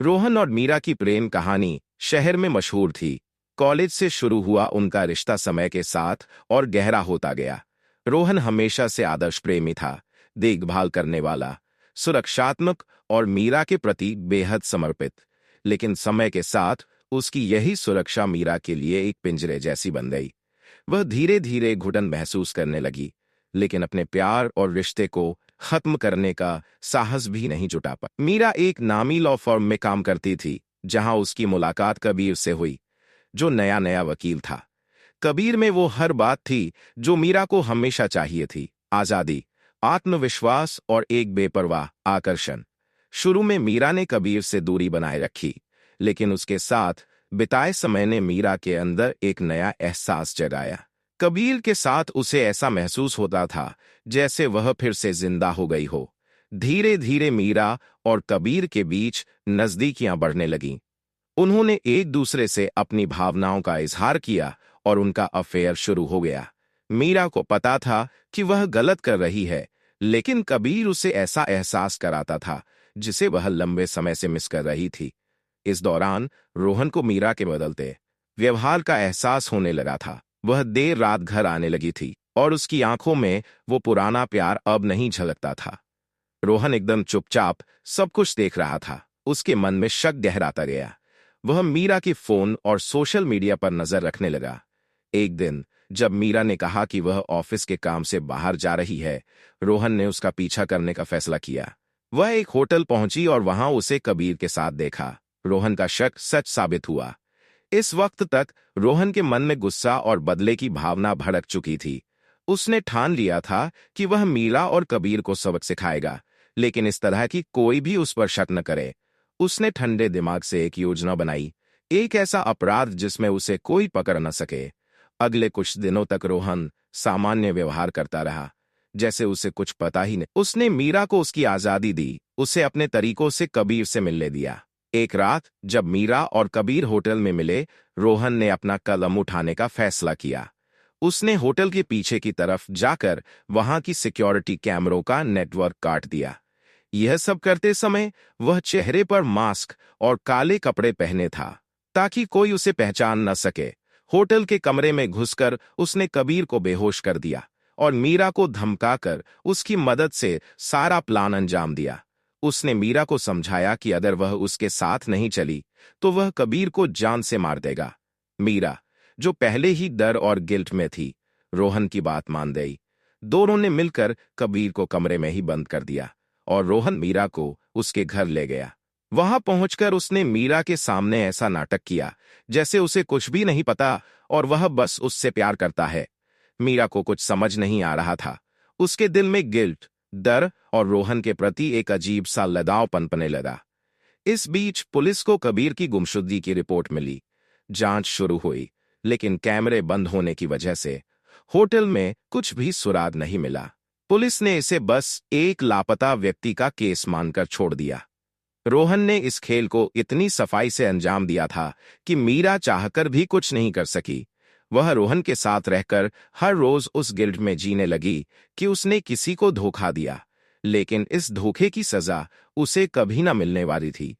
रोहन और मीरा की प्रेम कहानी शहर में मशहूर थी। कॉलेज से शुरू हुआ उनका रिश्ता समय के साथ और गहरा होता गया। रोहन हमेशा से आदर्श प्रेमी था, देखभाल करने वाला, सुरक्षात्मक और मीरा के प्रति बेहद समर्पित। लेकिन समय के साथ उसकी यही सुरक्षा मीरा के लिए एक पिंजरे जैसी बन गई। वह धीरे धीरे घुटन महसूस करने लगी, लेकिन अपने प्यार और रिश्ते को खत्म करने का साहस भी नहीं जुटा पाई। मीरा एक नामी लॉ फर्म में काम करती थी, जहां उसकी मुलाकात कबीर से हुई, जो नया नया वकील था। कबीर में वो हर बात थी जो मीरा को हमेशा चाहिए थी: आजादी, आत्मविश्वास और एक बेपरवाह आकर्षण। शुरू में मीरा ने कबीर से दूरी बनाए रखी, लेकिन उसके साथ बिताए समय ने मीरा के अंदर एक नया एहसास जगाया। कबीर के साथ उसे ऐसा महसूस होता था जैसे वह फिर से जिंदा हो गई हो। धीरे धीरे मीरा और कबीर के बीच नजदीकियां बढ़ने लगीं। उन्होंने एक दूसरे से अपनी भावनाओं का इजहार किया और उनका अफेयर शुरू हो गया। मीरा को पता था कि वह गलत कर रही है, लेकिन कबीर उसे ऐसा एहसास कराता था जिसे वह लंबे समय से मिस कर रही थी। इस दौरान रोहन को मीरा के बदलते व्यवहार का एहसास होने लगा था। वह देर रात घर आने लगी थी और उसकी आंखों में वो पुराना प्यार अब नहीं झलकता था। रोहन एकदम चुपचाप सब कुछ देख रहा था। उसके मन में शक गहराता गया। वह मीरा की फोन और सोशल मीडिया पर नजर रखने लगा। एक दिन जब मीरा ने कहा कि वह ऑफिस के काम से बाहर जा रही है, रोहन ने उसका पीछा करने का फैसला किया। वह एक होटल पहुंची और वहां उसे कबीर के साथ देखा। रोहन का शक सच साबित हुआ। इस वक्त तक रोहन के मन में गुस्सा और बदले की भावना भड़क चुकी थी। उसने ठान लिया था कि वह मीरा और कबीर को सबक सिखाएगा, लेकिन इस तरह की कोई भी उस पर शक न करे। उसने ठंडे दिमाग से एक योजना बनाई, एक ऐसा अपराध जिसमें उसे कोई पकड़ न सके। अगले कुछ दिनों तक रोहन सामान्य व्यवहार करता रहा, जैसे उसे कुछ पता ही नहीं। उसने मीरा को उसकी आजादी दी, उसे अपने तरीकों से कबीर से मिलने दिया। एक रात जब मीरा और कबीर होटल में मिले, रोहन ने अपना कदम उठाने का फैसला किया। उसने होटल के पीछे की तरफ जाकर वहां की सिक्योरिटी कैमरों का नेटवर्क काट दिया। यह सब करते समय वह चेहरे पर मास्क और काले कपड़े पहने था, ताकि कोई उसे पहचान न सके। होटल के कमरे में घुसकर उसने कबीर को बेहोश कर दिया और मीरा को धमकाकर उसकी मदद से सारा प्लान अंजाम दिया। उसने मीरा को समझाया कि अगर वह उसके साथ नहीं चली तो वह कबीर को जान से मार देगा। मीरा, जो पहले ही डर और गिल्ट में थी, रोहन की बात मान गई। दोनों ने मिलकर कबीर को कमरे में ही बंद कर दिया और रोहन मीरा को उसके घर ले गया। वहां पहुंचकर उसने मीरा के सामने ऐसा नाटक किया जैसे उसे कुछ भी नहीं पता और वह बस उससे प्यार करता है। मीरा को कुछ समझ नहीं आ रहा था। उसके दिल में गिल्ट, डर और रोहन के प्रति एक अजीब सा लगाव पनपने लगा। इस बीच पुलिस को कबीर की गुमशुदगी की रिपोर्ट मिली। जांच शुरू हुई, लेकिन कैमरे बंद होने की वजह से होटल में कुछ भी सुराग नहीं मिला। पुलिस ने इसे बस एक लापता व्यक्ति का केस मानकर छोड़ दिया। रोहन ने इस खेल को इतनी सफाई से अंजाम दिया था कि मीरा चाहकर भी कुछ नहीं कर सकी। वह रोहन के साथ रहकर हर रोज उस गिल्ट में जीने लगी कि उसने किसी को धोखा दिया, लेकिन इस धोखे की सजा उसे कभी न मिलने वाली थी।